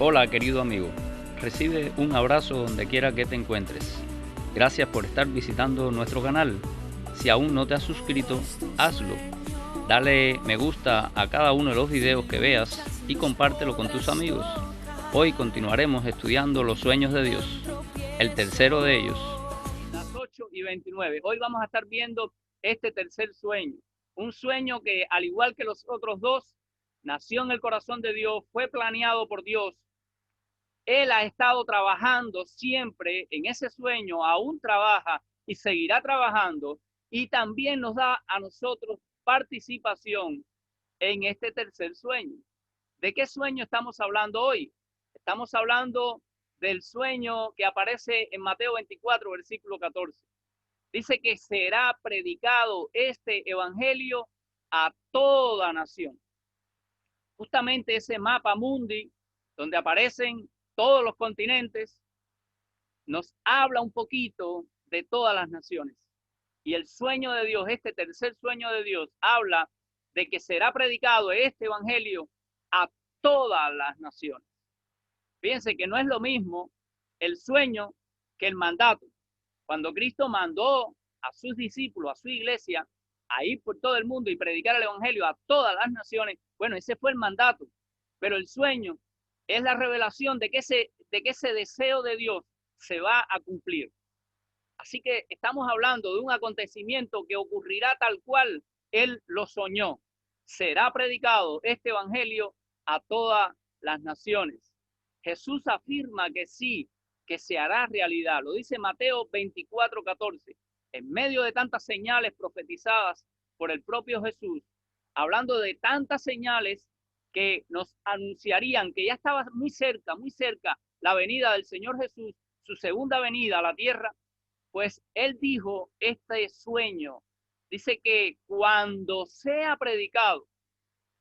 Hola querido amigo, recibe un abrazo donde quiera que te encuentres. Gracias por estar visitando nuestro canal. Si aún no te has suscrito, hazlo. Dale me gusta a cada uno de los videos que veas y compártelo con tus amigos. Hoy continuaremos estudiando los sueños de Dios, el tercero de ellos. Las 8:29. Hoy vamos a estar viendo este tercer sueño. Un sueño que, al igual que los otros dos, nació en el corazón de Dios, fue planeado por Dios. Él ha estado trabajando siempre en ese sueño, aún trabaja y seguirá trabajando, y también nos da a nosotros participación en este tercer sueño. ¿De qué sueño estamos hablando hoy? Estamos hablando del sueño que aparece en Mateo 24, versículo 14. Dice que será predicado este evangelio a toda nación. Justamente ese mapa mundi donde aparecen todos los continentes nos habla un poquito de todas las naciones. Y el sueño de Dios, este tercer sueño de Dios, habla de que será predicado este evangelio a todas las naciones. Fíjense que no es lo mismo el sueño que el mandato. Cuando Cristo mandó a sus discípulos, a su iglesia, a ir por todo el mundo y predicar el evangelio a todas las naciones, bueno, ese fue el mandato. Pero el sueño es la revelación de que ese deseo de Dios se va a cumplir. Así que estamos hablando de un acontecimiento que ocurrirá tal cual Él lo soñó. Será predicado este evangelio a todas las naciones. Jesús afirma que sí, que se hará realidad. Lo dice Mateo 24:14. En medio de tantas señales profetizadas por el propio Jesús, hablando de tantas señales que nos anunciarían que ya estaba muy cerca la venida del Señor Jesús, su segunda venida a la tierra, pues él dijo este sueño. Dice que cuando sea predicado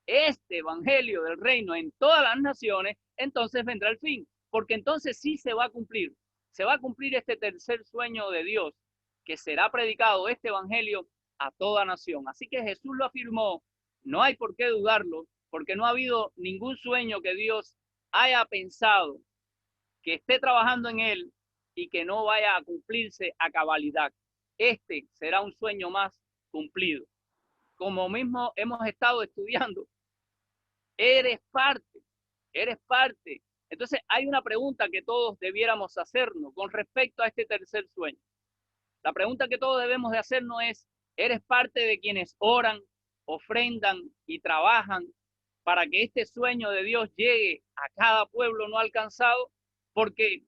este evangelio del reino en todas las naciones, entonces vendrá el fin, porque entonces sí se va a cumplir. Se va a cumplir este tercer sueño de Dios, que será predicado este evangelio a toda nación. Así que Jesús lo afirmó, no hay por qué dudarlo, porque no ha habido ningún sueño que Dios haya pensado que esté trabajando en él y que no vaya a cumplirse a cabalidad. Este será un sueño más cumplido. Como mismo hemos estado estudiando, eres parte, eres parte. Entonces hay una pregunta que todos debiéramos hacernos con respecto a este tercer sueño. La pregunta que todos debemos de hacernos es, ¿eres parte de quienes oran, ofrendan y trabajan para que este sueño de Dios llegue a cada pueblo no alcanzado? Porque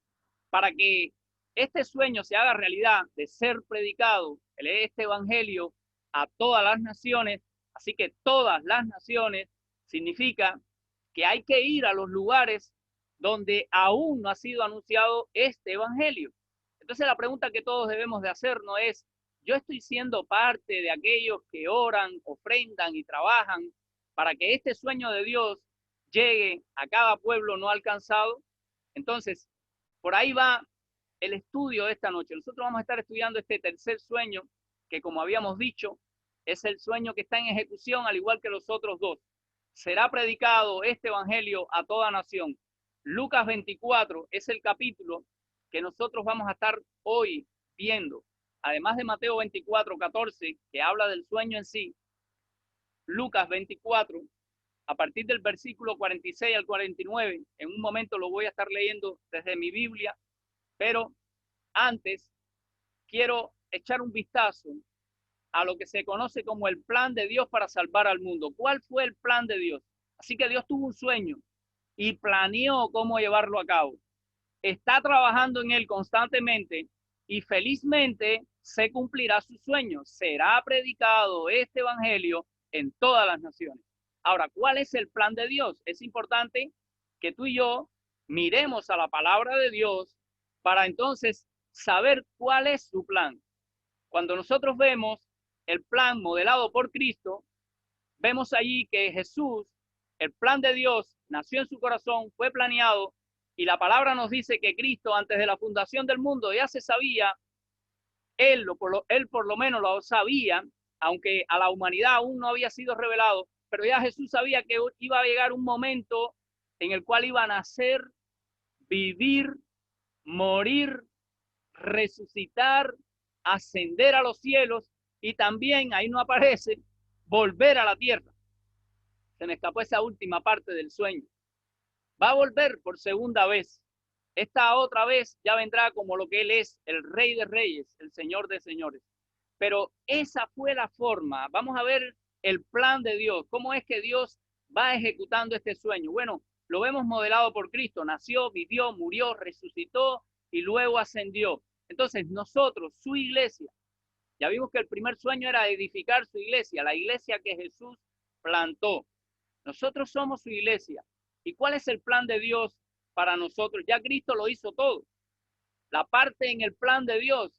para que este sueño se haga realidad de ser predicado, este evangelio a todas las naciones, así que todas las naciones significa que hay que ir a los lugares donde aún no ha sido anunciado este evangelio. Entonces la pregunta que todos debemos de hacernos es, ¿yo estoy siendo parte de aquellos que oran, ofrendan y trabajan para que este sueño de Dios llegue a cada pueblo no alcanzado? Entonces, por ahí va el estudio de esta noche. Nosotros vamos a estar estudiando este tercer sueño, que como habíamos dicho, es el sueño que está en ejecución, al igual que los otros dos. Será predicado este evangelio a toda nación. Lucas 24 es el capítulo que nosotros vamos a estar hoy viendo. Además de Mateo 24:14, que habla del sueño en sí, Lucas 24, a partir del versículo 46 al 49, en un momento lo voy a estar leyendo desde mi Biblia, pero antes quiero echar un vistazo a lo que se conoce como el plan de Dios para salvar al mundo. ¿Cuál fue el plan de Dios? Así que Dios tuvo un sueño y planeó cómo llevarlo a cabo. Está trabajando en él constantemente y felizmente se cumplirá su sueño. Será predicado este evangelio en todas las naciones. Ahora, ¿cuál es el plan de Dios? Es importante que tú y yo miremos a la palabra de Dios para entonces saber cuál es su plan. Cuando nosotros vemos el plan modelado por Cristo, vemos allí que Jesús, el plan de Dios, nació en su corazón, fue planeado, y la palabra nos dice que Cristo, antes de la fundación del mundo, ya se sabía, él por lo menos lo sabía, aunque a la humanidad aún no había sido revelado, pero ya Jesús sabía que iba a llegar un momento en el cual iban a nacer, vivir, morir, resucitar, ascender a los cielos y también, ahí no aparece, volver a la tierra. Se me escapó esa última parte del sueño. Va a volver por segunda vez. Esta otra vez ya vendrá como lo que Él es, el Rey de Reyes, el Señor de Señores. Pero esa fue la forma. Vamos a ver el plan de Dios. ¿Cómo es que Dios va ejecutando este sueño? Bueno, lo vemos modelado por Cristo. Nació, vivió, murió, resucitó y luego ascendió. Entonces nosotros, su iglesia, ya vimos que el primer sueño era edificar su iglesia, la iglesia que Jesús plantó. Nosotros somos su iglesia. ¿Y cuál es el plan de Dios para nosotros? Ya Cristo lo hizo todo. La parte en el plan de Dios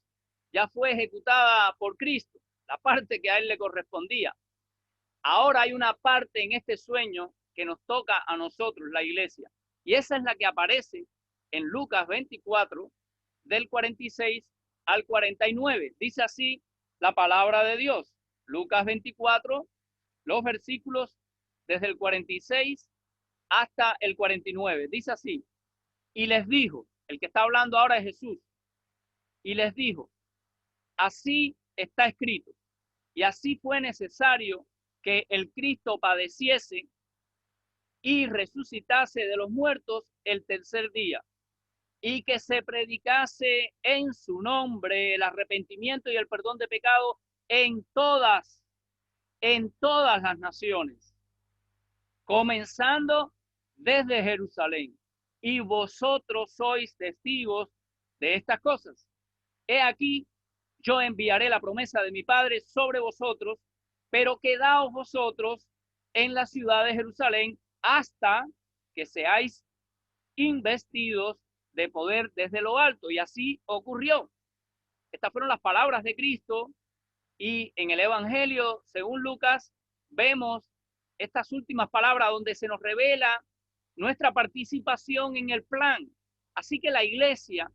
ya fue ejecutada por Cristo, la parte que a Él le correspondía. Ahora hay una parte en este sueño que nos toca a nosotros, la iglesia. Y esa es la que aparece en Lucas 24, del 46 al 49. Dice así la palabra de Dios. Lucas 24, los versículos desde el 46 hasta el 49. Dice así: y les dijo, el que está hablando ahora es Jesús, y les dijo, así está escrito, y así fue necesario que el Cristo padeciese y resucitase de los muertos el tercer día, y que se predicase en su nombre el arrepentimiento y el perdón de pecado en todas las naciones, comenzando desde Jerusalén. Y vosotros sois testigos de estas cosas. He aquí, yo enviaré la promesa de mi Padre sobre vosotros, pero quedaos vosotros en la ciudad de Jerusalén hasta que seáis investidos de poder desde lo alto. Y así ocurrió. Estas fueron las palabras de Cristo, y en el Evangelio, según Lucas, vemos estas últimas palabras donde se nos revela nuestra participación en el plan. Así que la iglesia,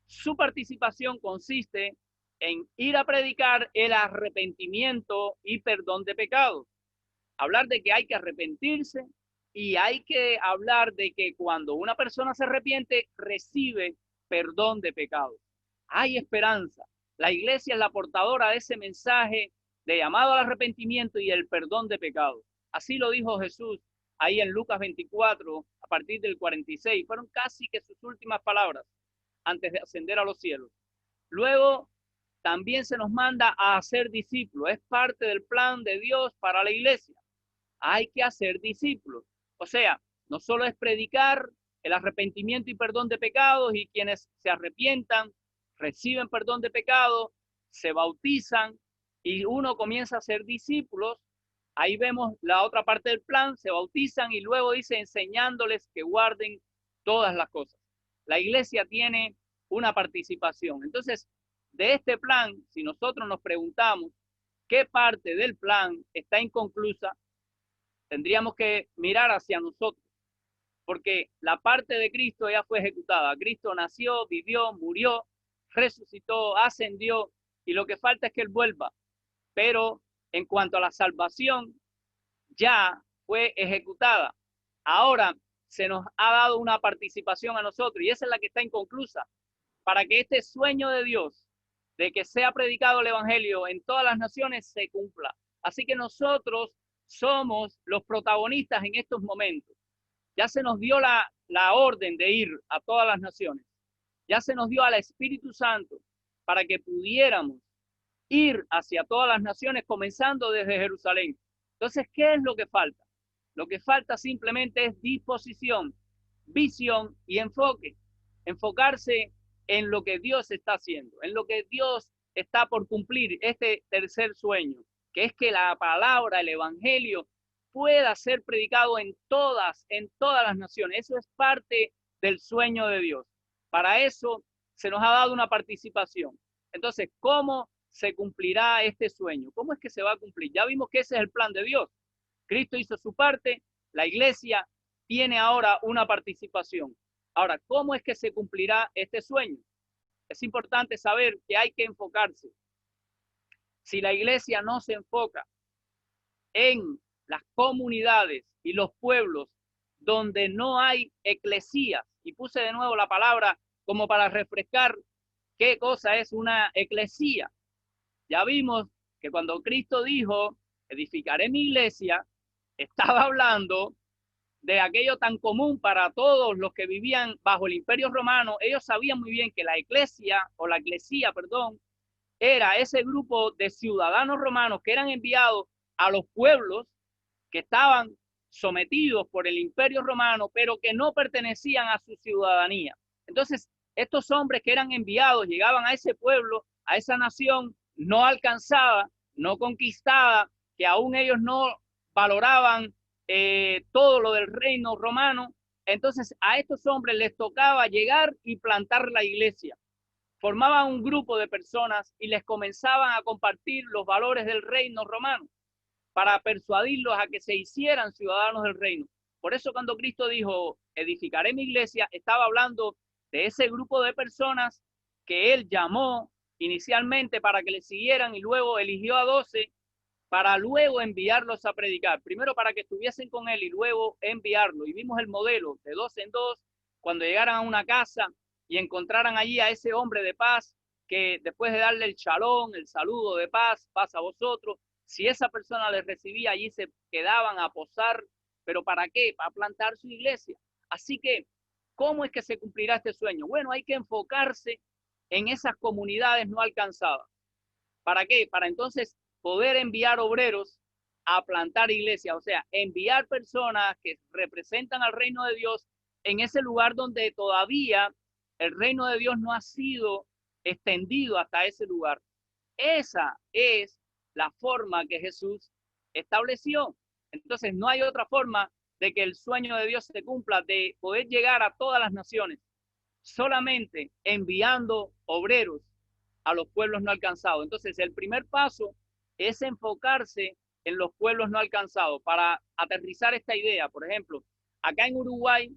su participación consiste en ir a predicar el arrepentimiento y perdón de pecados. Hablar de que hay que arrepentirse y hay que hablar de que cuando una persona se arrepiente, recibe perdón de pecados. Hay esperanza. La iglesia es la portadora de ese mensaje de llamado al arrepentimiento y el perdón de pecados. Así lo dijo Jesús ahí en Lucas 24, a partir del 46. Fueron casi que sus últimas palabras antes de ascender a los cielos. Luego, también se nos manda a hacer discípulos. Es parte del plan de Dios para la iglesia. Hay que hacer discípulos. O sea, no solo es predicar el arrepentimiento y perdón de pecados, y quienes se arrepientan reciben perdón de pecados, se bautizan y uno comienza a ser discípulos. Ahí vemos la otra parte del plan: se bautizan y luego dice enseñándoles que guarden todas las cosas. La iglesia tiene una participación. Entonces, de este plan, si nosotros nos preguntamos qué parte del plan está inconclusa, tendríamos que mirar hacia nosotros, porque la parte de Cristo ya fue ejecutada. Cristo nació, vivió, murió, resucitó, ascendió, y lo que falta es que Él vuelva. Pero en cuanto a la salvación, ya fue ejecutada. Ahora se nos ha dado una participación a nosotros, y esa es la que está inconclusa, para que este sueño de Dios, de que sea predicado el evangelio en todas las naciones, se cumpla. Así que nosotros somos los protagonistas en estos momentos. Ya se nos dio la orden de ir a todas las naciones. Ya se nos dio al Espíritu Santo para que pudiéramos ir hacia todas las naciones, comenzando desde Jerusalén. Entonces, ¿qué es lo que falta? Lo que falta simplemente es disposición, visión y enfoque. Enfocarse en lo que Dios está haciendo, en lo que Dios está por cumplir, este tercer sueño, que es que la palabra, el evangelio, pueda ser predicado en todas las naciones. Eso es parte del sueño de Dios. Para eso se nos ha dado una participación. Entonces, ¿cómo se cumplirá este sueño? ¿Cómo es que se va a cumplir? Ya vimos que ese es el plan de Dios. Cristo hizo su parte, la iglesia tiene ahora una participación. Ahora, ¿cómo es que se cumplirá este sueño? Es importante saber que hay que enfocarse. Si la iglesia no se enfoca en las comunidades y los pueblos donde no hay eclesías. Y puse de nuevo la palabra como para refrescar qué cosa es una eclesía. Ya vimos que cuando Cristo dijo, edificaré mi iglesia, estaba hablando de aquello tan común para todos los que vivían bajo el Imperio Romano. Ellos sabían muy bien que la eclesía, o la eclesía, perdón, era ese grupo de ciudadanos romanos que eran enviados a los pueblos que estaban sometidos por el Imperio Romano, pero que no pertenecían a su ciudadanía. Entonces, estos hombres que eran enviados llegaban a ese pueblo, a esa nación no alcanzada, no conquistada, que aún ellos no valoraban todo lo del reino romano. Entonces, a estos hombres les tocaba llegar y plantar la iglesia. Formaban un grupo de personas y les comenzaban a compartir los valores del reino romano para persuadirlos a que se hicieran ciudadanos del reino. Por eso cuando Cristo dijo, edificaré mi iglesia, estaba hablando de ese grupo de personas que él llamó inicialmente para que le siguieran y luego eligió a 12 para luego enviarlos a predicar. Primero para que estuviesen con él y luego enviarlo. Y vimos el modelo de 2 en 2, cuando llegaran a una casa y encontraran allí a ese hombre de paz, que después de darle el chalón, el saludo de paz, paz a vosotros, si esa persona les recibía, allí se quedaban a posar. ¿Pero para qué? Para plantar su iglesia. Así que, ¿cómo es que se cumplirá este sueño? Bueno, hay que enfocarse en esas comunidades no alcanzadas. ¿Para qué? Para entonces poder enviar obreros a plantar iglesias, o sea, enviar personas que representan al reino de Dios en ese lugar donde todavía el reino de Dios no ha sido extendido hasta ese lugar. Esa es la forma que Jesús estableció. Entonces no hay otra forma de que el sueño de Dios se cumpla, de poder llegar a todas las naciones, solamente enviando obreros a los pueblos no alcanzados. Entonces el primer paso es enfocarse en los pueblos no alcanzados. Para aterrizar esta idea, por ejemplo, acá en Uruguay,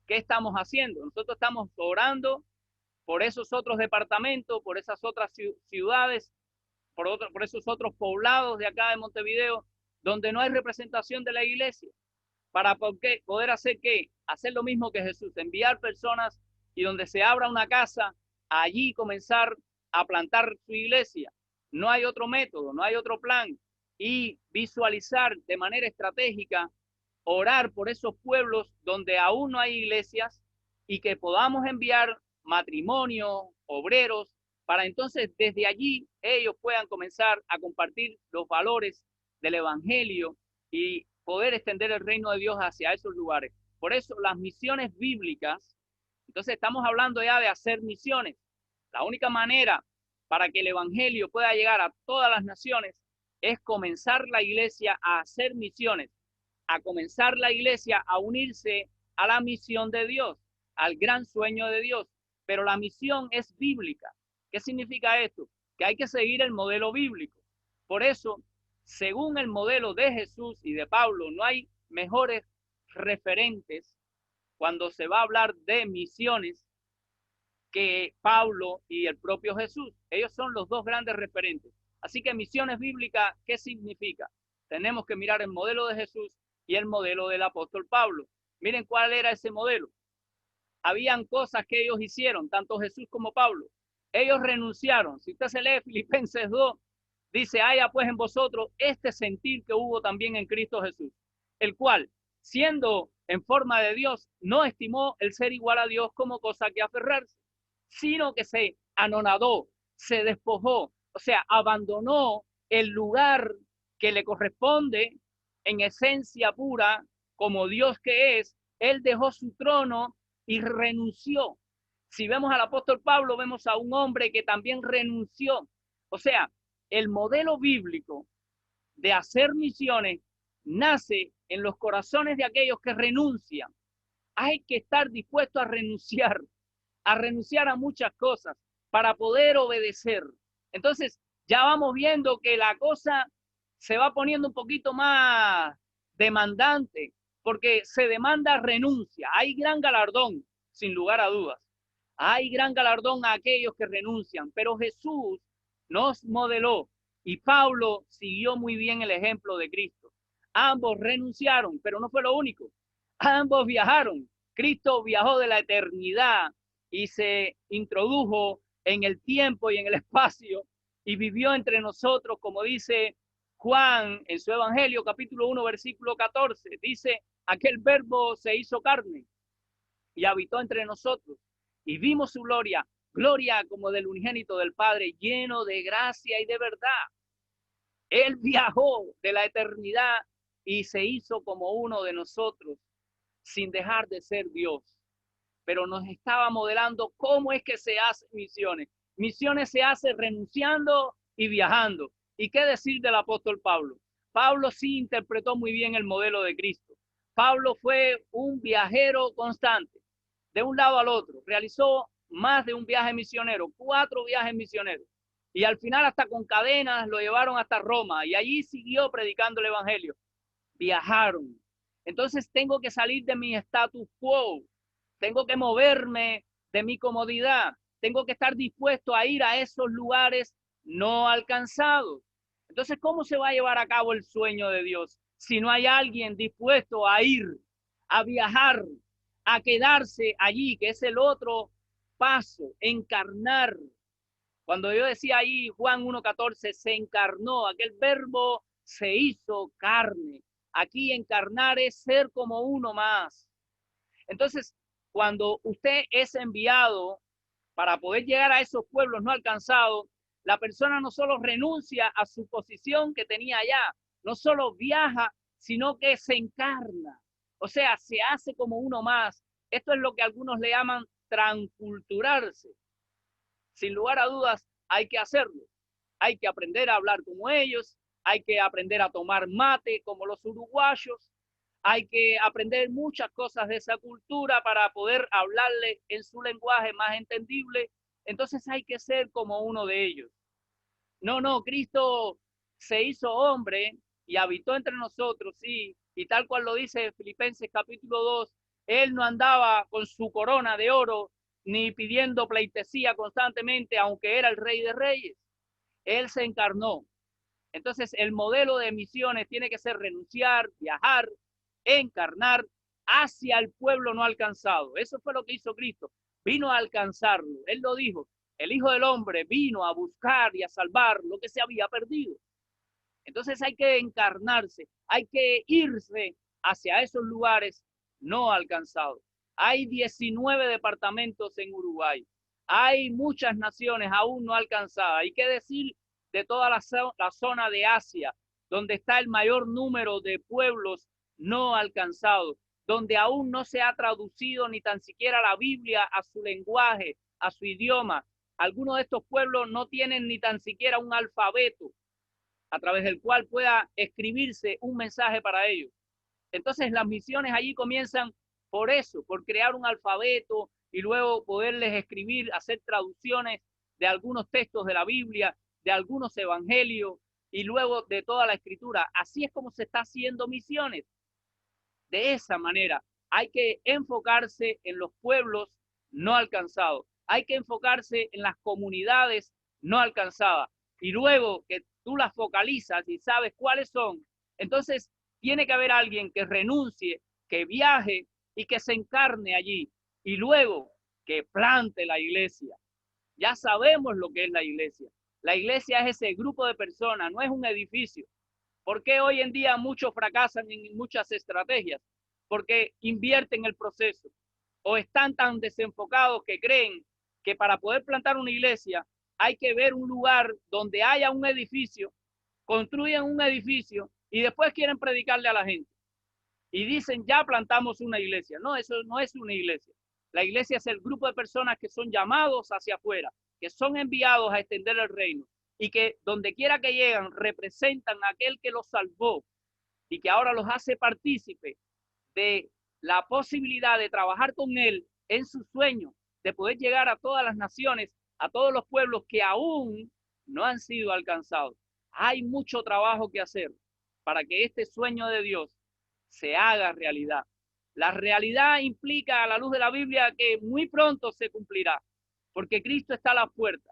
¿qué estamos haciendo? Nosotros estamos orando por esos otros departamentos, por esas otras ciudades, por esos otros poblados de acá de Montevideo, donde no hay representación de la iglesia, para poder hacer qué, hacer lo mismo que Jesús, enviar personas y donde se abra una casa, allí comenzar a plantar su iglesia. No hay otro método, no hay otro plan. Y visualizar de manera estratégica, orar por esos pueblos donde aún no hay iglesias y que podamos enviar matrimonios, obreros, para entonces desde allí ellos puedan comenzar a compartir los valores del evangelio y poder extender el reino de Dios hacia esos lugares. Por eso las misiones bíblicas, entonces estamos hablando ya de hacer misiones. La única manera para que el evangelio pueda llegar a todas las naciones es comenzar la iglesia a hacer misiones, a comenzar la iglesia a unirse a la misión de Dios, al gran sueño de Dios. Pero la misión es bíblica. ¿Qué significa esto? Que hay que seguir el modelo bíblico. Por eso, según el modelo de Jesús y de Pablo, no hay mejores referentes cuando se va a hablar de misiones que Pablo y el propio Jesús. Ellos son los dos grandes referentes. Así que misiones bíblicas, ¿qué significa? Tenemos que mirar el modelo de Jesús y el modelo del apóstol Pablo. Miren cuál era ese modelo. Habían cosas que ellos hicieron, tanto Jesús como Pablo. Ellos renunciaron. Si usted se lee Filipenses 2, dice, haya pues en vosotros este sentir que hubo también en Cristo Jesús, el cual, siendo en forma de Dios, no estimó el ser igual a Dios como cosa que aferrarse, sino que se anonadó, se despojó, o sea, abandonó el lugar que le corresponde en esencia pura, como Dios que es. Él dejó su trono y renunció. Si vemos al apóstol Pablo, vemos a un hombre que también renunció. O sea, el modelo bíblico de hacer misiones nace en los corazones de aquellos que renuncian. Hay que estar dispuesto a renunciar a muchas cosas para poder obedecer. Entonces, ya vamos viendo que la cosa se va poniendo un poquito más demandante, porque se demanda renuncia. Hay gran galardón, sin lugar a dudas. Hay gran galardón a aquellos que renuncian, pero Jesús nos modeló y Pablo siguió muy bien el ejemplo de Cristo. Ambos renunciaron, pero no fue lo único. Ambos viajaron. Cristo viajó de la eternidad y se introdujo en el tiempo y en el espacio y vivió entre nosotros, como dice Juan en su Evangelio, capítulo 1, versículo 14. Dice, aquel verbo se hizo carne y habitó entre nosotros y vimos su gloria, gloria como del unigénito del Padre, lleno de gracia y de verdad. Él viajó de la eternidad y se hizo como uno de nosotros, sin dejar de ser Dios. Pero nos estaba modelando cómo es que se hacen misiones. Misiones se hace renunciando y viajando. ¿Y qué decir del apóstol Pablo? Pablo sí interpretó muy bien el modelo de Cristo. Pablo fue un viajero constante, de un lado al otro. Realizó más de un viaje misionero, 4 viajes misioneros. Y al final hasta con cadenas lo llevaron hasta Roma y allí siguió predicando el evangelio. Viajaron. Entonces tengo que salir de mi status quo. Tengo que moverme de mi comodidad. Tengo que estar dispuesto a ir a esos lugares no alcanzados. Entonces, ¿cómo se va a llevar a cabo el sueño de Dios si no hay alguien dispuesto a ir, a viajar, a quedarse allí, que es el otro paso, encarnar? Cuando yo decía ahí, Juan 1:14, se encarnó, aquel verbo se hizo carne. Aquí encarnar es ser como uno más. Entonces, cuando usted es enviado para poder llegar a esos pueblos no alcanzados, la persona no solo renuncia a su posición que tenía allá, no solo viaja, sino que se encarna. O sea, se hace como uno más. Esto es lo que algunos le llaman transculturarse. Sin lugar a dudas, hay que hacerlo. Hay que aprender a hablar como ellos, hay que aprender a tomar mate como los uruguayos, hay que aprender muchas cosas de esa cultura para poder hablarle en su lenguaje más entendible. Entonces hay que ser como uno de ellos. No, Cristo se hizo hombre y habitó entre nosotros, sí, y tal cual lo dice Filipenses capítulo 2, él no andaba con su corona de oro ni pidiendo pleitesía constantemente, aunque era el Rey de Reyes. Él se encarnó. Entonces, el modelo de misiones tiene que ser renunciar, viajar, encarnar hacia el pueblo no alcanzado. Eso fue lo que hizo Cristo. Vino a alcanzarlo. Él lo dijo. El Hijo del Hombre vino a buscar y a salvar lo que se había perdido. Entonces hay que encarnarse, hay que irse hacia esos lugares no alcanzados. Hay 19 departamentos en Uruguay. Hay muchas naciones aún no alcanzadas. Hay que decir de toda la zona de Asia, donde está el mayor número de pueblos no alcanzados, donde aún no se ha traducido ni tan siquiera la Biblia a su lenguaje, a su idioma. Algunos de estos pueblos no tienen ni tan siquiera un alfabeto a través del cual pueda escribirse un mensaje para ellos. Entonces las misiones allí comienzan por eso, por crear un alfabeto y luego poderles escribir, hacer traducciones de algunos textos de la Biblia, de algunos evangelios y luego de toda la escritura. Así es como se está haciendo misiones. De esa manera hay que enfocarse en los pueblos no alcanzados. Hay que enfocarse en las comunidades no alcanzadas. Y luego que tú las focalizas y sabes cuáles son, entonces tiene que haber alguien que renuncie, que viaje y que se encarne allí. Y luego que plante la iglesia. Ya sabemos lo que es la iglesia. La iglesia es ese grupo de personas, no es un edificio. ¿Por qué hoy en día muchos fracasan en muchas estrategias? Porque invierten el proceso o están tan desenfocados que creen que para poder plantar una iglesia hay que ver un lugar donde haya un edificio, construyan un edificio y después quieren predicarle a la gente. Y dicen, ya plantamos una iglesia. No, eso no es una iglesia. La iglesia es el grupo de personas que son llamados hacia afuera, que son enviados a extender el reino y que donde quiera que llegan representan a aquel que los salvó y que ahora los hace partícipe de la posibilidad de trabajar con él en su sueño, de poder llegar a todas las naciones, a todos los pueblos que aún no han sido alcanzados. Hay mucho trabajo que hacer para que este sueño de Dios se haga realidad. La realidad implica a la luz de la Biblia que muy pronto se cumplirá, porque Cristo está a la puerta.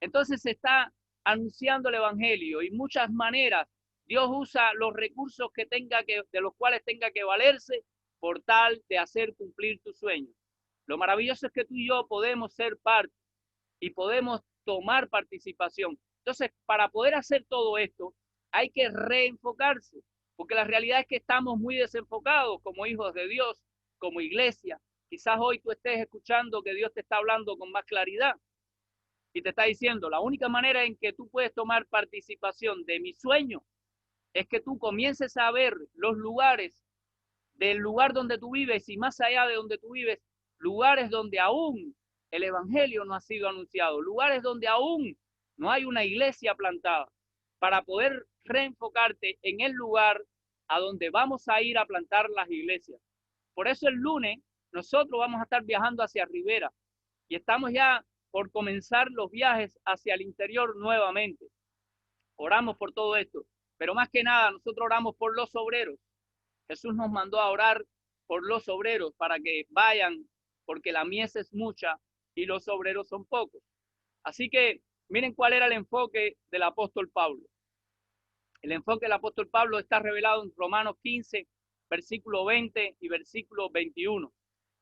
Entonces se está anunciando el evangelio y muchas maneras Dios usa los recursos de los cuales tenga que valerse por tal de hacer cumplir tu sueño. Lo maravilloso es que tú y yo podemos ser parte y podemos tomar participación. Entonces, para poder hacer todo esto, hay que reenfocarse, porque la realidad es que estamos muy desenfocados como hijos de Dios, como iglesia. Quizás hoy tú estés escuchando que Dios te está hablando con más claridad y te está diciendo, la única manera en que tú puedes tomar participación de mi sueño es que tú comiences a ver los lugares del lugar donde tú vives y más allá de donde tú vives, lugares donde aún el evangelio no ha sido anunciado, lugares donde aún no hay una iglesia plantada, para poder reenfocarte en el lugar a donde vamos a ir a plantar las iglesias. Por eso el lunes nosotros vamos a estar viajando hacia Rivera y estamos ya por comenzar los viajes hacia el interior nuevamente. Oramos por todo esto, pero más que nada nosotros oramos por los obreros. Jesús nos mandó a orar por los obreros para que vayan, porque la mies es mucha y los obreros son pocos. Así que miren cuál era el enfoque del apóstol Pablo. El enfoque del apóstol Pablo está revelado en Romanos 15, versículo 20 y versículo 21.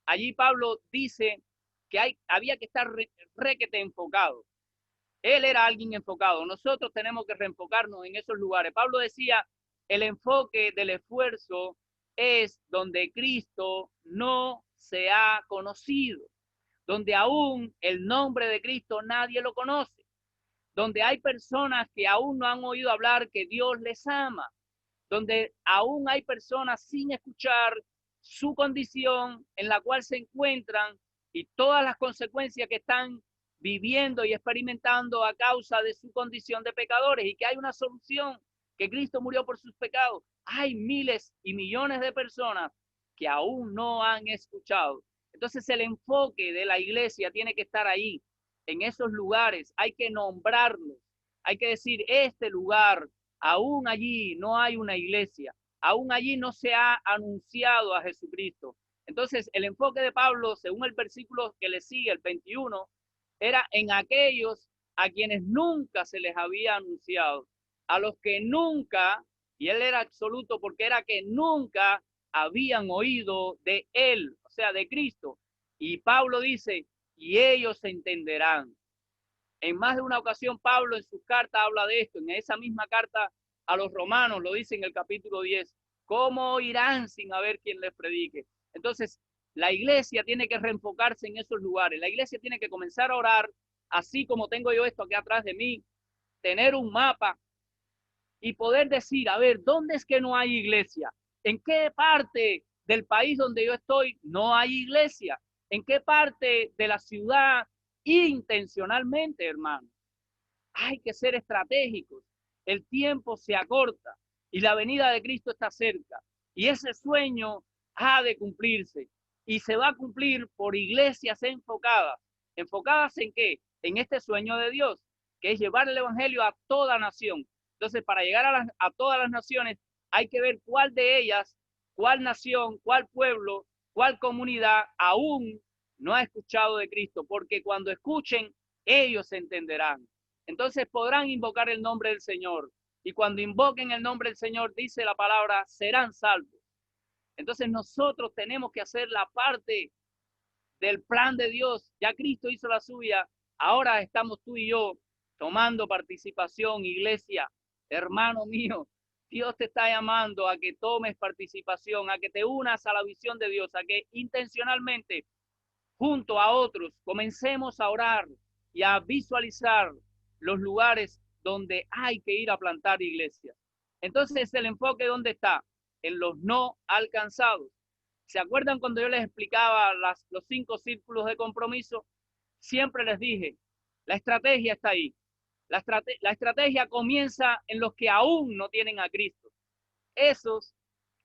Allí Pablo dice que había que estar requete enfocado. Él era alguien enfocado. Nosotros tenemos que reenfocarnos en esos lugares. Pablo decía, el enfoque del esfuerzo es donde Cristo no se ha conocido, donde aún el nombre de Cristo nadie lo conoce, donde hay personas que aún no han oído hablar que Dios les ama, donde aún hay personas sin escuchar su condición en la cual se encuentran y todas las consecuencias que están viviendo y experimentando a causa de su condición de pecadores, y que hay una solución, que Cristo murió por sus pecados. Hay miles y millones de personas que aún no han escuchado. Entonces el enfoque de la iglesia tiene que estar ahí, en esos lugares. Hay que nombrarlos, hay que decir, este lugar, aún allí no hay una iglesia, aún allí no se ha anunciado a Jesucristo. Entonces el enfoque de Pablo, según el versículo que le sigue, el 21, era en aquellos a quienes nunca se les había anunciado, a los que nunca, y él era absoluto porque era que nunca habían oído de él, o sea, de Cristo. Y Pablo dice, y ellos entenderán. En más de una ocasión Pablo en sus cartas habla de esto, en esa misma carta a los romanos lo dice en el capítulo 10, ¿cómo irán sin haber quien les predique? Entonces, la iglesia tiene que reenfocarse en esos lugares. La iglesia tiene que comenzar a orar, así como tengo yo esto aquí atrás de mí, tener un mapa y poder decir, a ver, ¿dónde es que no hay iglesia? ¿En qué parte del país donde yo estoy no hay iglesia? ¿En qué parte de la ciudad intencionalmente, hermano? Hay que ser estratégicos. El tiempo se acorta y la venida de Cristo está cerca. Y ese sueño ha de cumplirse. Y se va a cumplir por iglesias enfocadas. ¿Enfocadas en qué? En este sueño de Dios, que es llevar el evangelio a toda nación. Entonces, para llegar a todas las naciones, hay que ver cuál de ellas, cuál nación, cuál pueblo, cuál comunidad aún no ha escuchado de Cristo. Porque cuando escuchen, ellos entenderán. Entonces podrán invocar el nombre del Señor. Y cuando invoquen el nombre del Señor, dice la palabra, serán salvos. Entonces nosotros tenemos que hacer la parte del plan de Dios. Ya Cristo hizo la suya. Ahora estamos tú y yo tomando participación, iglesia. Hermano mío, Dios te está llamando a que tomes participación, a que te unas a la visión de Dios, a que intencionalmente, junto a otros, comencemos a orar y a visualizar los lugares donde hay que ir a plantar iglesias. Entonces, el enfoque, ¿dónde está? En los no alcanzados. ¿Se acuerdan cuando yo les explicaba los 5 círculos de compromiso? Siempre les dije, la estrategia está ahí. La estrategia comienza en los que aún no tienen a Cristo. Esos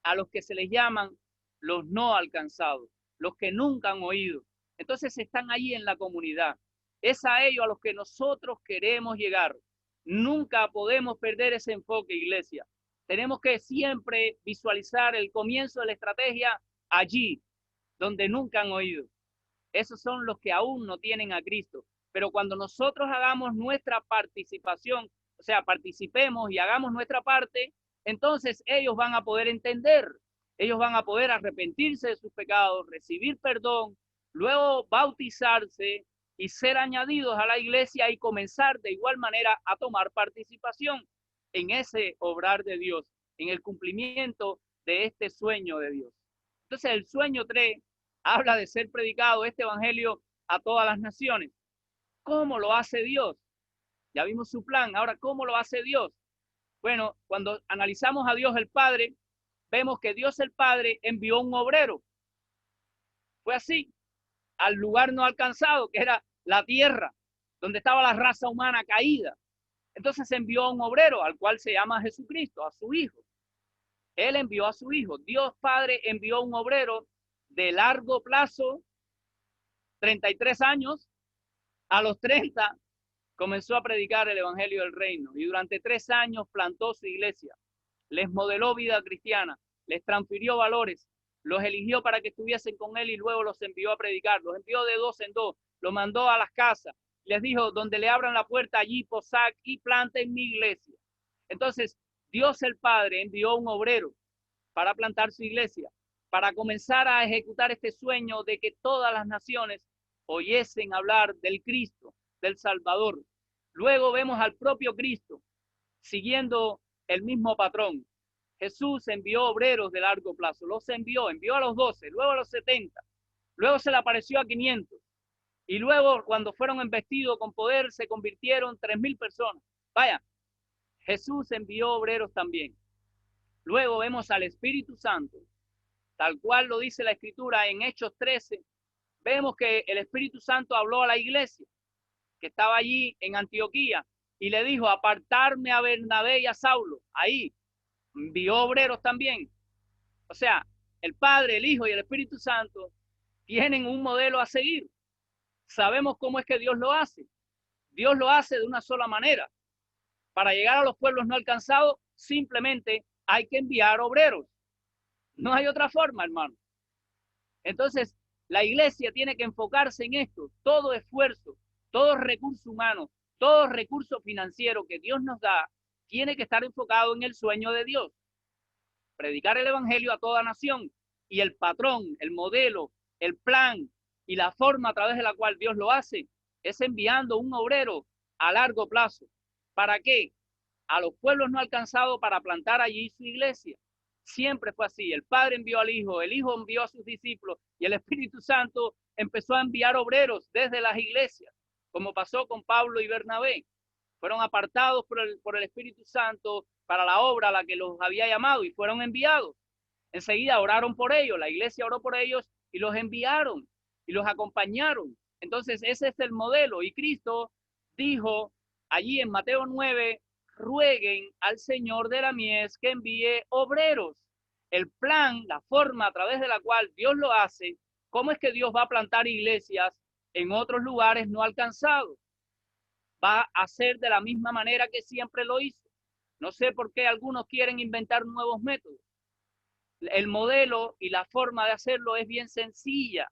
a los que se les llaman los no alcanzados, los que nunca han oído. Entonces están ahí en la comunidad. Es a ellos a los que nosotros queremos llegar. Nunca podemos perder ese enfoque, iglesia. Tenemos que siempre visualizar el comienzo de la estrategia allí, donde nunca han oído. Esos son los que aún no tienen a Cristo. Pero cuando nosotros hagamos nuestra participación, o sea, participemos y hagamos nuestra parte, entonces ellos van a poder entender. ellos van a poder arrepentirse de sus pecados, recibir perdón, luego bautizarse y ser añadidos a la iglesia y comenzar de igual manera a tomar participación en ese obrar de Dios, en el cumplimiento de este sueño de Dios. Entonces el sueño 3 habla de ser predicado este evangelio a todas las naciones. ¿Cómo lo hace Dios? Ya vimos su plan. Ahora, ¿cómo lo hace Dios? Bueno, cuando analizamos a Dios el Padre, vemos que Dios el Padre envió un obrero. Fue así, al lugar no alcanzado, que era la tierra, donde estaba la raza humana caída. Entonces envió a un obrero, al cual se llama Jesucristo, a su Hijo. Él envió a su Hijo. Dios Padre envió a un obrero de largo plazo, 33 años. A los 30 comenzó a predicar el evangelio del reino y durante 3 años plantó su iglesia, les modeló vida cristiana, les transfirió valores, los eligió para que estuviesen con él y luego los envió a predicar, los envió de 2 en 2, los mandó a las casas, les dijo, donde le abran la puerta, allí posad y planten mi iglesia. Entonces, Dios el Padre envió un obrero para plantar su iglesia, para comenzar a ejecutar este sueño de que todas las naciones oyesen hablar del Cristo, del Salvador. Luego vemos al propio Cristo siguiendo el mismo patrón. Jesús envió obreros de largo plazo, los envió a los 12, luego a los 70, luego se le apareció a 500 y luego cuando fueron embestidos con poder se convirtieron 3,000 personas. Vaya, Jesús envió obreros también. Luego vemos al Espíritu Santo, tal cual lo dice la Escritura en Hechos 13, vemos que el Espíritu Santo habló a la iglesia que estaba allí en Antioquía y le dijo, apartarme a Bernabé y a Saulo. Ahí envió obreros también. O sea, el Padre, el Hijo y el Espíritu Santo tienen un modelo a seguir. Sabemos cómo es que Dios lo hace. Dios lo hace de una sola manera. Para llegar a los pueblos no alcanzados, simplemente hay que enviar obreros. No hay otra forma, hermano. Entonces, la iglesia tiene que enfocarse en esto. Todo esfuerzo, todo recurso humano, todo recurso financiero que Dios nos da, tiene que estar enfocado en el sueño de Dios. Predicar el evangelio a toda nación. Y el patrón, el modelo, el plan y la forma a través de la cual Dios lo hace es enviando un obrero a largo plazo. ¿Para qué? A los pueblos no alcanzados para plantar allí su iglesia. Siempre fue así. El Padre envió al Hijo, el Hijo envió a sus discípulos y el Espíritu Santo empezó a enviar obreros desde las iglesias, como pasó con Pablo y Bernabé. Fueron apartados por el Espíritu Santo para la obra a la que los había llamado y fueron enviados. Enseguida oraron por ellos, la iglesia oró por ellos y los enviaron y los acompañaron. Entonces ese es el modelo y Cristo dijo allí en Mateo 9, rueguen al Señor de la mies que envíe obreros. El plan, la forma a través de la cual Dios lo hace, ¿cómo es que Dios va a plantar iglesias en otros lugares no alcanzados? Va a hacer de la misma manera que siempre lo hizo. No sé por qué algunos quieren inventar nuevos métodos. El modelo y la forma de hacerlo es bien sencilla,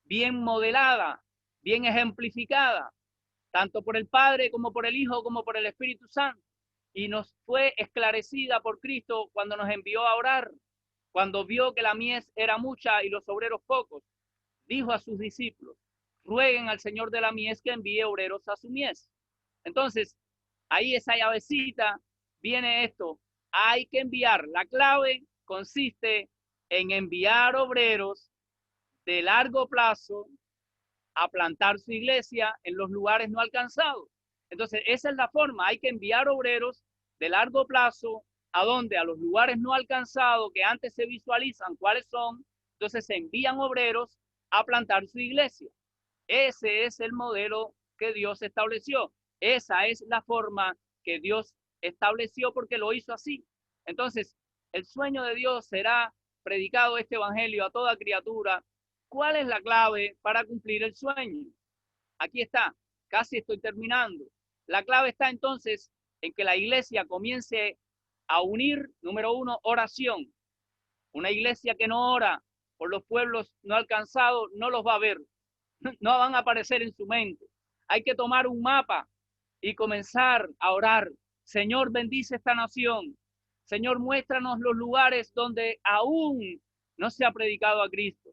bien modelada, bien ejemplificada, tanto por el Padre como por el Hijo como por el Espíritu Santo. Y nos fue esclarecida por Cristo cuando nos envió a orar, cuando vio que la mies era mucha y los obreros pocos. Dijo a sus discípulos, rueguen al Señor de la mies que envíe obreros a su mies. Entonces, ahí esa llavecita viene esto, hay que enviar. La clave consiste en enviar obreros de largo plazo a plantar su iglesia en los lugares no alcanzados. Entonces, esa es la forma, hay que enviar obreros de largo plazo, ¿a dónde? A los lugares no alcanzados que antes se visualizan cuáles son, entonces se envían obreros a plantar su iglesia. Ese es el modelo que Dios estableció. Esa es la forma que Dios estableció porque lo hizo así. Entonces, el sueño de Dios será predicado este evangelio a toda criatura. ¿Cuál es la clave para cumplir el sueño? Aquí está, casi estoy terminando. La clave está entonces en que la iglesia comience a unir, número 1, oración. Una iglesia que no ora por los pueblos no alcanzados no los va a ver, no van a aparecer en su mente. Hay que tomar un mapa y comenzar a orar. Señor, bendice esta nación. Señor, muéstranos los lugares donde aún no se ha predicado a Cristo.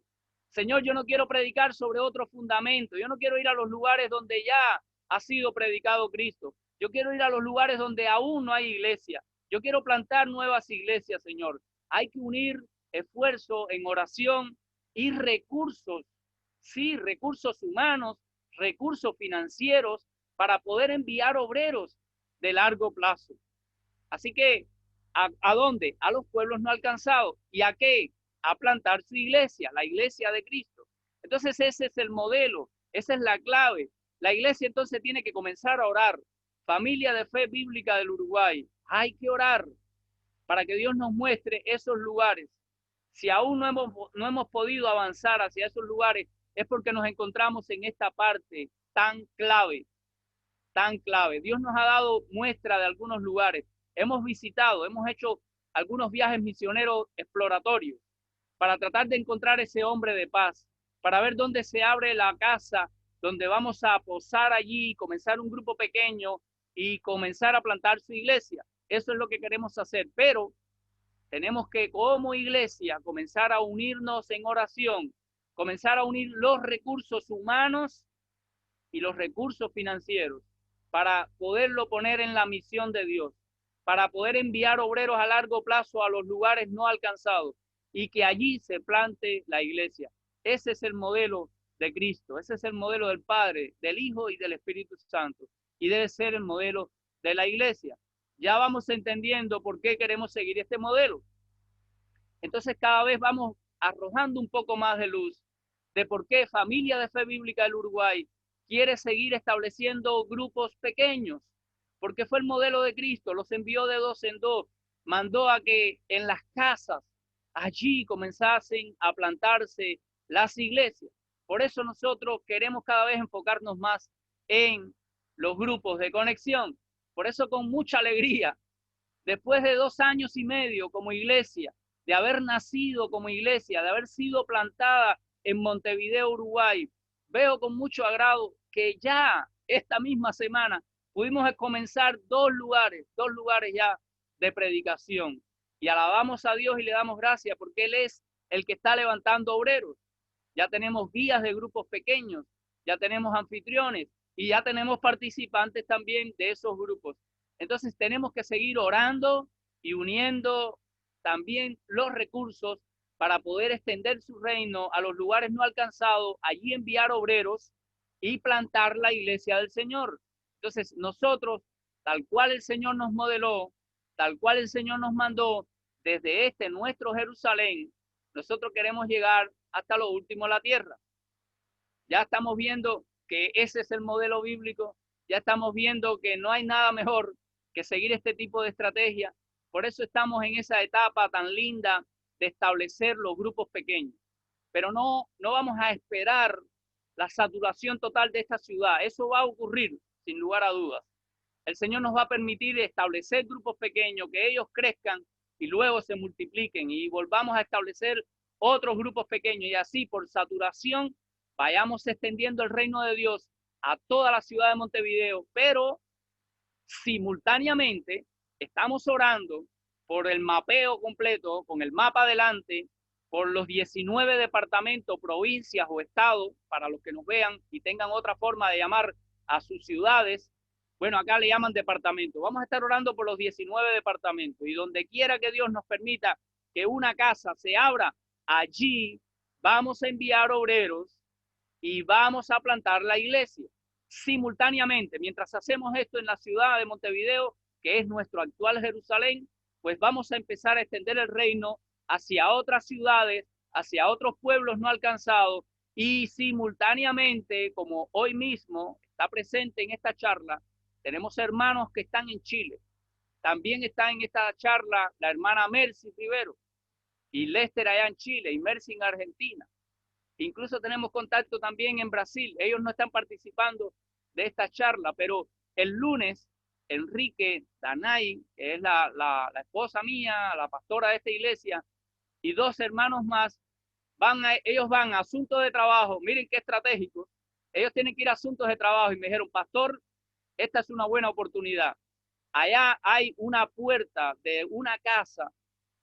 Señor, yo no quiero predicar sobre otro fundamento. Yo no quiero ir a los lugares donde ya ha sido predicado Cristo. Yo quiero ir a los lugares donde aún no hay iglesia. Yo quiero plantar nuevas iglesias, Señor. Hay que unir esfuerzo en oración y recursos, sí, recursos humanos, recursos financieros para poder enviar obreros de largo plazo. Así que, ¿a dónde? A los pueblos no alcanzados. ¿Y a qué? A plantar su iglesia, la iglesia de Cristo. Entonces ese es el modelo, esa es la clave. La iglesia entonces tiene que comenzar a orar. Familia de Fe Bíblica del Uruguay, hay que orar para que Dios nos muestre esos lugares. Si aún no hemos podido avanzar hacia esos lugares, es porque nos encontramos en esta parte tan clave, tan clave. Dios nos ha dado muestra de algunos lugares. Hemos visitado, hemos hecho algunos viajes misioneros exploratorios para tratar de encontrar ese hombre de paz, para ver dónde se abre la casa, donde vamos a posar allí, comenzar un grupo pequeño y comenzar a plantar su iglesia. Eso es lo que queremos hacer, pero tenemos que como iglesia comenzar a unirnos en oración, comenzar a unir los recursos humanos y los recursos financieros para poderlo poner en la misión de Dios, para poder enviar obreros a largo plazo a los lugares no alcanzados y que allí se plante la iglesia. Ese es el modelo de Cristo, ese es el modelo del Padre, del Hijo y del Espíritu Santo, y debe ser el modelo de la iglesia. Ya vamos entendiendo por qué queremos seguir este modelo. Entonces cada vez vamos arrojando un poco más de luz de por qué Familia de Fe Bíblica del Uruguay quiere seguir estableciendo grupos pequeños, porque fue el modelo de Cristo, los envió de dos en dos, mandó a que en las casas allí comenzasen a plantarse las iglesias. Por eso nosotros queremos cada vez enfocarnos más en los grupos de conexión. Por eso con mucha alegría, después de 2 años y medio como iglesia, de haber nacido como iglesia, de haber sido plantada en Montevideo, Uruguay, veo con mucho agrado que ya esta misma semana pudimos comenzar dos lugares ya de predicación. Y alabamos a Dios y le damos gracias porque Él es el que está levantando obreros. Ya tenemos guías de grupos pequeños, ya tenemos anfitriones y ya tenemos participantes también de esos grupos. Entonces tenemos que seguir orando y uniendo también los recursos para poder extender su reino a los lugares no alcanzados, allí enviar obreros y plantar la iglesia del Señor. Entonces nosotros, tal cual el Señor nos modeló, tal cual el Señor nos mandó, desde este nuestro Jerusalén, nosotros queremos llegar hasta lo último de la tierra. Ya estamos viendo que ese es el modelo bíblico, ya estamos viendo que no hay nada mejor que seguir este tipo de estrategia. Por eso estamos en esa etapa tan linda de establecer los grupos pequeños. Pero no vamos a esperar la saturación total de esta ciudad. Eso va a ocurrir, sin lugar a dudas. El Señor nos va a permitir establecer grupos pequeños, que ellos crezcan y luego se multipliquen y volvamos a establecer otros grupos pequeños y así por saturación vayamos extendiendo el reino de Dios a toda la ciudad de Montevideo, pero simultáneamente estamos orando por el mapeo completo, con el mapa adelante, por los 19 departamentos, provincias o estados, para los que nos vean y tengan otra forma de llamar a sus ciudades. Bueno, acá le llaman departamento. Vamos a estar orando por los 19 departamentos y donde quiera que Dios nos permita que una casa se abra, allí vamos a enviar obreros y vamos a plantar la iglesia simultáneamente. Mientras hacemos esto en la ciudad de Montevideo, que es nuestro actual Jerusalén, pues vamos a empezar a extender el reino hacia otras ciudades, hacia otros pueblos no alcanzados y simultáneamente, como hoy mismo está presente en esta charla, tenemos hermanos que están en Chile. También está en esta charla la hermana Mercy Rivero y Lester allá en Chile y Mercy en Argentina. Incluso tenemos contacto también en Brasil. Ellos no están participando de esta charla, pero el lunes Enrique Danay, que es la esposa mía, la pastora de esta iglesia, y 2 hermanos más, ellos van a asuntos de trabajo. Miren qué estratégico. Ellos tienen que ir a asuntos de trabajo y me dijeron, pastor, esta es una buena oportunidad. allá hay una puerta de una casa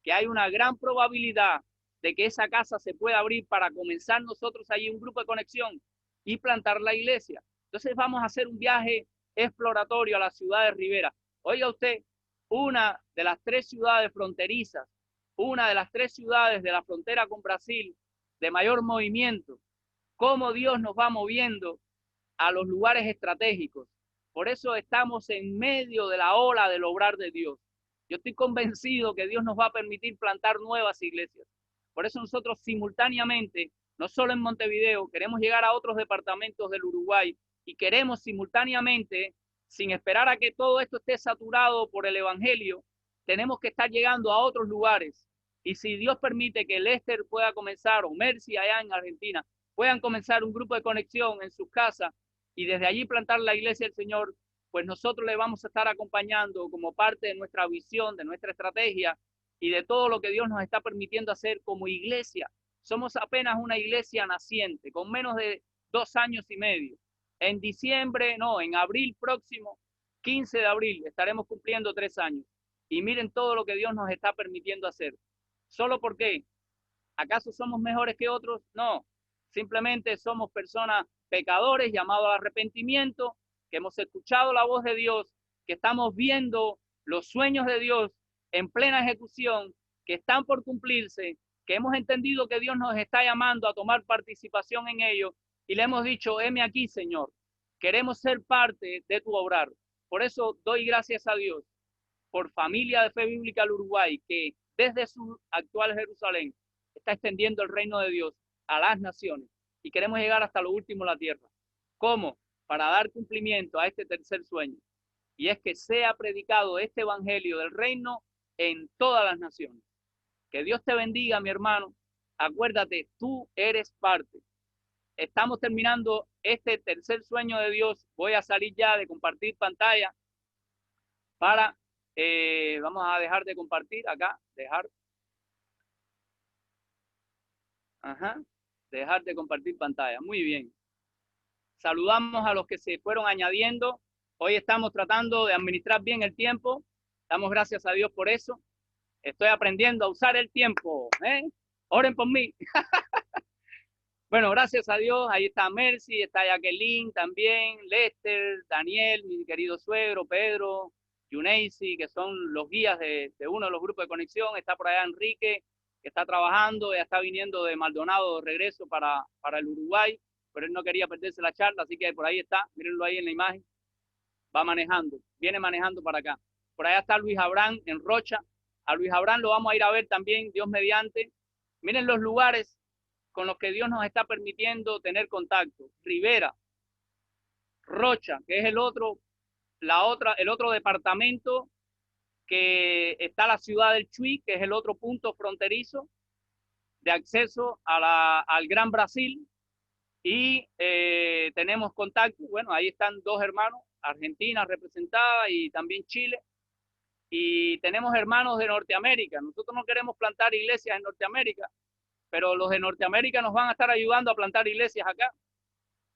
que hay una gran probabilidad de que esa casa se pueda abrir para comenzar nosotros allí un grupo de conexión y plantar la iglesia. Entonces vamos a hacer un viaje exploratorio a la ciudad de Rivera. Oiga usted, una de las 3 ciudades fronterizas, una de las 3 ciudades de la frontera con Brasil de mayor movimiento, cómo Dios nos va moviendo a los lugares estratégicos. Por eso estamos en medio de la ola del obrar de Dios. Yo estoy convencido que Dios nos va a permitir plantar nuevas iglesias. Por eso nosotros simultáneamente, no solo en Montevideo, queremos llegar a otros departamentos del Uruguay y queremos simultáneamente, sin esperar a que todo esto esté saturado por el evangelio, tenemos que estar llegando a otros lugares. Y si Dios permite que Lester pueda comenzar, o Mercy allá en Argentina, puedan comenzar un grupo de conexión en sus casas y desde allí plantar la iglesia del Señor, pues nosotros le vamos a estar acompañando como parte de nuestra visión, de nuestra estrategia y de todo lo que Dios nos está permitiendo hacer como iglesia. Somos apenas una iglesia naciente, con menos de 2 años y medio. En diciembre, no, en abril próximo, 15 de abril, estaremos cumpliendo 3 años. Y miren todo lo que Dios nos está permitiendo hacer. ¿Solo por qué? ¿Acaso somos mejores que otros? No, simplemente somos personas pecadores llamados al arrepentimiento, que hemos escuchado la voz de Dios, que estamos viendo los sueños de Dios en plena ejecución, que están por cumplirse, que hemos entendido que Dios nos está llamando a tomar participación en ello y le hemos dicho, heme aquí, Señor, queremos ser parte de tu obrar. Por eso doy gracias a Dios por Familia de Fe Bíblica del Uruguay, que desde su actual Jerusalén está extendiendo el reino de Dios a las naciones y queremos llegar hasta lo último de la tierra. ¿Cómo? Para dar cumplimiento a este tercer sueño, y es que sea predicado este evangelio del reino en todas las naciones. Que Dios te bendiga, mi hermano. Acuérdate, tú eres parte. Estamos terminando este tercer sueño de Dios. Voy a salir ya de compartir pantalla para, vamos a dejar de compartir acá, dejar de compartir pantalla. Muy bien. Saludamos a los que se fueron añadiendo. Hoy estamos tratando de administrar bien el tiempo. Damos gracias a Dios por eso. Estoy aprendiendo a usar el tiempo. Oren por mí. Bueno, gracias a Dios. Ahí está Mercy, está Jacqueline también, Lester, Daniel, mi querido suegro, Pedro, Yuneisi, que son los guías de uno de los grupos de conexión. Está por allá Enrique, que está trabajando, ya está viniendo de Maldonado de regreso para el Uruguay, pero él no quería perderse la charla, así que por ahí está, mírenlo ahí en la imagen. Va manejando, viene manejando para acá. Por allá está Luis Abraham en Rocha. A Luis Abraham lo vamos a ir a ver también, Dios mediante. Miren los lugares con los que Dios nos está permitiendo tener contacto. Rivera, Rocha, que es el otro departamento, que está la ciudad del Chuy, que es el otro punto fronterizo de acceso al Gran Brasil. Y tenemos contacto, bueno, ahí están 2 hermanos, Argentina representada y también Chile. Y tenemos hermanos de Norteamérica. Nosotros no queremos plantar iglesias en Norteamérica, pero los de Norteamérica nos van a estar ayudando a plantar iglesias acá.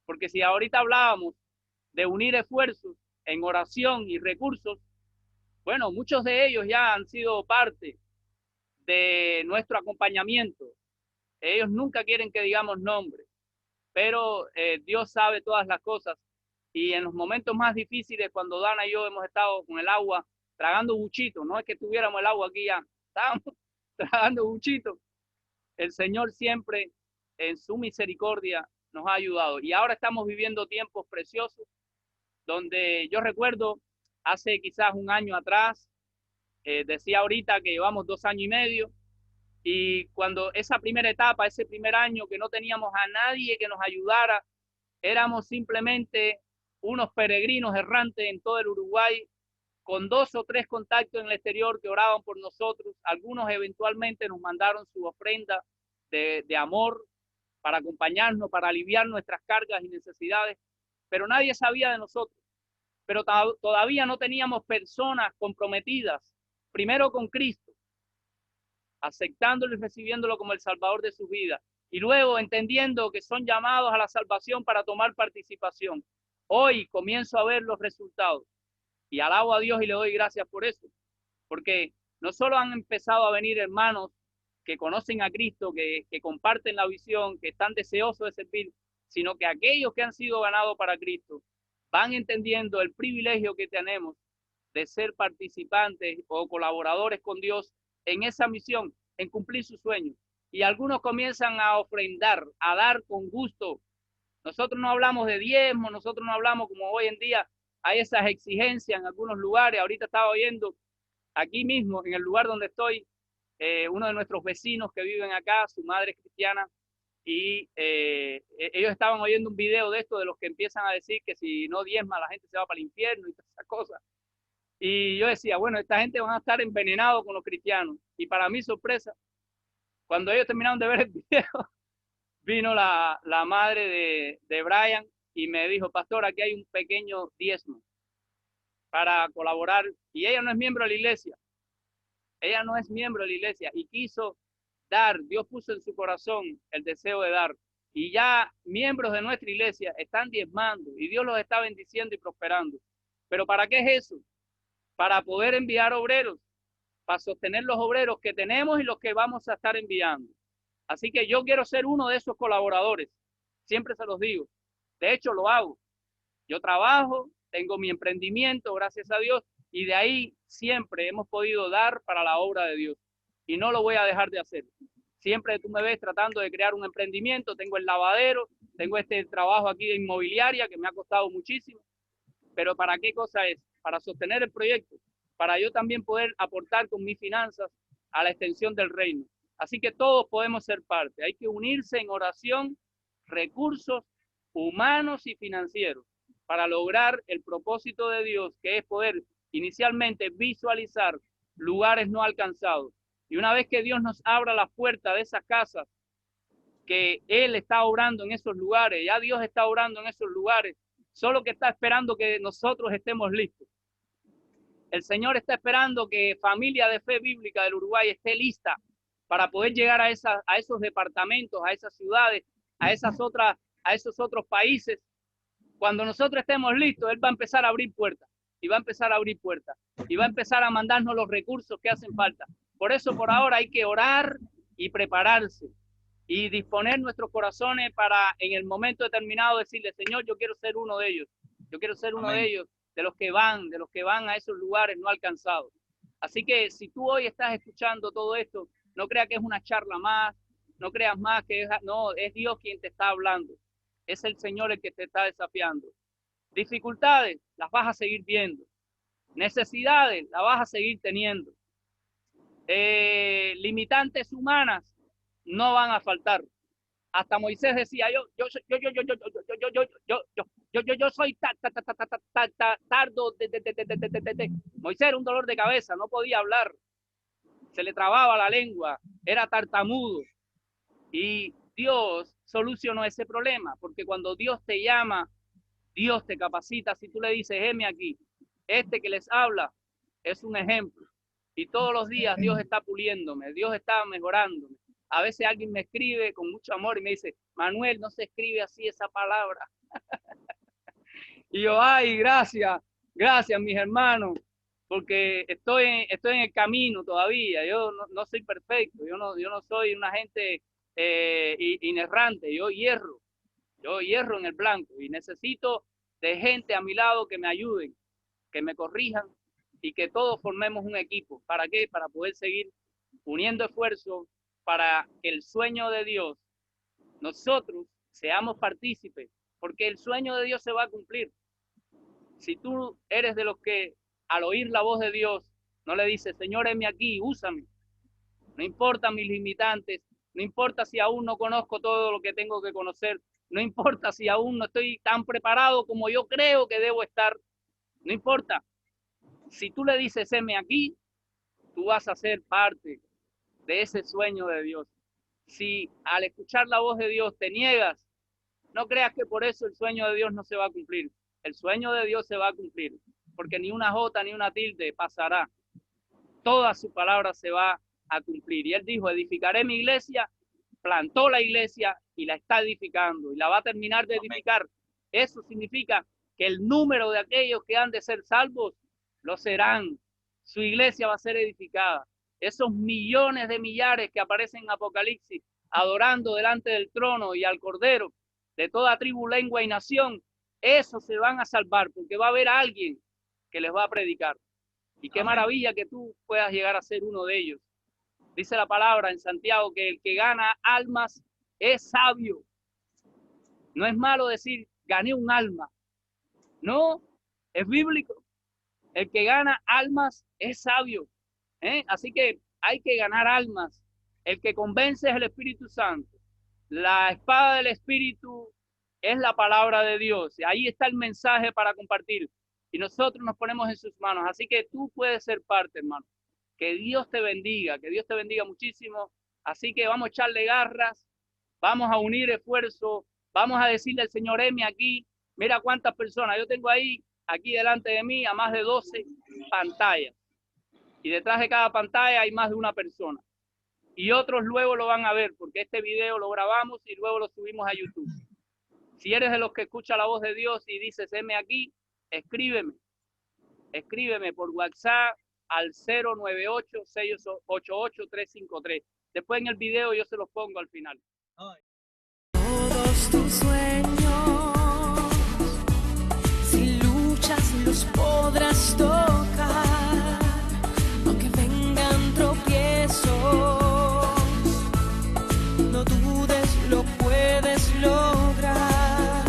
Porque si ahorita hablábamos de unir esfuerzos en oración y recursos, bueno, muchos de ellos ya han sido parte de nuestro acompañamiento. Ellos nunca quieren que digamos nombres, pero Dios sabe todas las cosas. Y en los momentos más difíciles, cuando Dana y yo hemos estado con el agua, tragando buchitos, no es que tuviéramos el agua aquí ya, estábamos tragando buchitos. El Señor siempre en su misericordia nos ha ayudado. Y ahora estamos viviendo tiempos preciosos, donde yo recuerdo hace quizás 1 año atrás, decía ahorita que llevamos 2 años y medio, y cuando esa primera etapa, ese primer año que no teníamos a nadie que nos ayudara, éramos simplemente unos peregrinos errantes en todo el Uruguay, con 2 o 3 contactos en el exterior que oraban por nosotros. Algunos eventualmente nos mandaron su ofrenda de amor para acompañarnos, para aliviar nuestras cargas y necesidades, pero nadie sabía de nosotros. Pero todavía no teníamos personas comprometidas, primero con Cristo, aceptándolo y recibiéndolo como el Salvador de sus vidas, y luego entendiendo que son llamados a la salvación para tomar participación. Hoy comienzo a ver los resultados. Y alabo a Dios y le doy gracias por eso, porque no solo han empezado a venir hermanos que conocen a Cristo, que comparten la visión, que están deseosos de servir, sino que aquellos que han sido ganados para Cristo van entendiendo el privilegio que tenemos de ser participantes o colaboradores con Dios en esa misión, en cumplir sus sueños. Y algunos comienzan a ofrendar, a dar con gusto. Nosotros no hablamos de diezmo, nosotros no hablamos como hoy en día hay esas exigencias en algunos lugares. Ahorita estaba oyendo aquí mismo, en el lugar donde estoy, uno de nuestros vecinos que viven acá, su madre es cristiana, y ellos estaban oyendo un video de esto, de los que empiezan a decir que si no diezma la gente se va para el infierno y todas esas cosas. Y yo decía, bueno, esta gente van a estar envenenados con los cristianos. Y para mi sorpresa, cuando ellos terminaron de ver el video, vino la madre de Brian y me dijo, pastor, aquí hay un pequeño diezmo para colaborar. Y ella no es miembro de la iglesia. Ella no es miembro de la iglesia y quiso dar. Dios puso en su corazón el deseo de dar. Y ya miembros de nuestra iglesia están diezmando y Dios los está bendiciendo y prosperando. ¿Pero para qué es eso? Para poder enviar obreros, para sostener los obreros que tenemos y los que vamos a estar enviando. Así que yo quiero ser uno de esos colaboradores. Siempre se los digo. De hecho, lo hago. Yo trabajo, tengo mi emprendimiento, gracias a Dios, y de ahí siempre hemos podido dar para la obra de Dios. Y no lo voy a dejar de hacer. Siempre tú me ves tratando de crear un emprendimiento, tengo el lavadero, tengo este trabajo aquí de inmobiliaria que me ha costado muchísimo. Pero ¿para qué cosa es? Para sostener el proyecto, para yo también poder aportar con mis finanzas a la extensión del reino. Así que todos podemos ser parte. Hay que unirse en oración, recursos humanos y financieros para lograr el propósito de Dios, que es poder inicialmente visualizar lugares no alcanzados. Y una vez que Dios nos abra la puerta de esas casas, que Él está obrando en esos lugares, ya Dios está obrando en esos lugares, solo que está esperando que nosotros estemos listos. El Señor está esperando que Familia de Fe Bíblica del Uruguay esté lista para poder llegar a esos departamentos, a esas ciudades, a esos otros países. Cuando nosotros estemos listos, Él va a empezar a abrir puertas, y va a empezar a abrir puertas, y va a empezar a mandarnos los recursos que hacen falta. Por eso, por ahora, hay que orar y prepararse, y disponer nuestros corazones para, en el momento determinado, decirle, Señor, yo quiero ser uno de ellos. Yo quiero ser uno de ellos, de los que van a esos lugares no alcanzados. Así que si tú hoy estás escuchando todo esto, no creas que es una charla más, no creas más que es Dios quien te está hablando. Es el Señor el que te está desafiando. Dificultades, las vas a seguir viendo. Necesidades, las vas a seguir teniendo. Limitantes humanas no van a faltar. Hasta Moisés decía, yo soy tardo. Moisés era un dolor de cabeza, no podía hablar. Se le trababa la lengua, era tartamudo. Y Dios solucionó ese problema, porque cuando Dios te llama, Dios te capacita. Si tú le dices, heme aquí, este que les habla es un ejemplo. Y todos los días Dios está puliéndome, Dios está mejorándome. A veces alguien me escribe con mucho amor y me dice, Manuel, no se escribe así esa palabra. Y yo, ay, gracias, mis hermanos, porque estoy en el camino todavía. Yo no soy perfecto, yo no soy una gente inerrante, yo hierro en el blanco y necesito de gente a mi lado que me ayuden, que me corrijan y que todos formemos un equipo. ¿Para qué? Para poder seguir uniendo esfuerzos para que el sueño de Dios, nosotros seamos partícipes, porque el sueño de Dios se va a cumplir. Si tú eres de los que al oír la voz de Dios no le dices, Señor, heme aquí, úsame, no importa mis limitantes, no importa si aún no conozco todo lo que tengo que conocer, no importa si aún no estoy tan preparado como yo creo que debo estar, no importa. Si tú le dices, heme aquí, tú vas a ser parte de ese sueño de Dios. Si al escuchar la voz de Dios te niegas, no creas que por eso el sueño de Dios no se va a cumplir. El sueño de Dios se va a cumplir, porque ni una jota ni una tilde pasará. Toda su palabra se va a cumplir. Y Él dijo, edificaré mi iglesia, plantó la iglesia y la está edificando y la va a terminar de edificar. Eso significa que el número de aquellos que han de ser salvos lo serán. Su iglesia va a ser edificada. Esos millones de millares que aparecen en Apocalipsis, adorando delante del trono y al Cordero, de toda tribu, lengua y nación, esos se van a salvar, porque va a haber alguien que les va a predicar. Y qué maravilla que tú puedas llegar a ser uno de ellos. Dice la palabra en Santiago que el que gana almas es sabio. No es malo decir, gané un alma. No, es bíblico. El que gana almas es sabio. Así que hay que ganar almas. El que convence es el Espíritu Santo. La espada del Espíritu es la palabra de Dios. Ahí está el mensaje para compartir. Y nosotros nos ponemos en sus manos. Así que tú puedes ser parte, hermano. Que Dios te bendiga muchísimo. Así que vamos a echarle garras, vamos a unir esfuerzos, vamos a decirle al Señor, aquí, mira cuántas personas. Yo tengo aquí delante de mí, a más de 12 pantallas. Y detrás de cada pantalla hay más de una persona. Y otros luego lo van a ver, porque este video lo grabamos y luego lo subimos a YouTube. Si eres de los que escucha la voz de Dios y dices, aquí, escríbeme por WhatsApp al 098-688-353. Después en el video yo se los pongo al final. Todos tus sueños, si luchas los podrás tocar, aunque vengan tropiezos, no dudes, lo puedes lograr.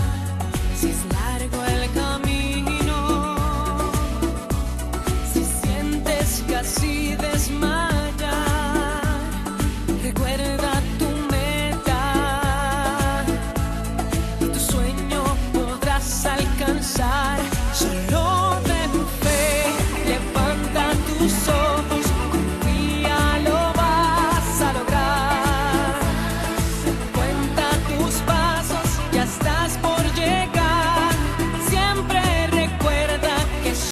Si es largo el camino, si sientes casi desmayar, recuerda tu meta y tu sueño podrás alcanzar.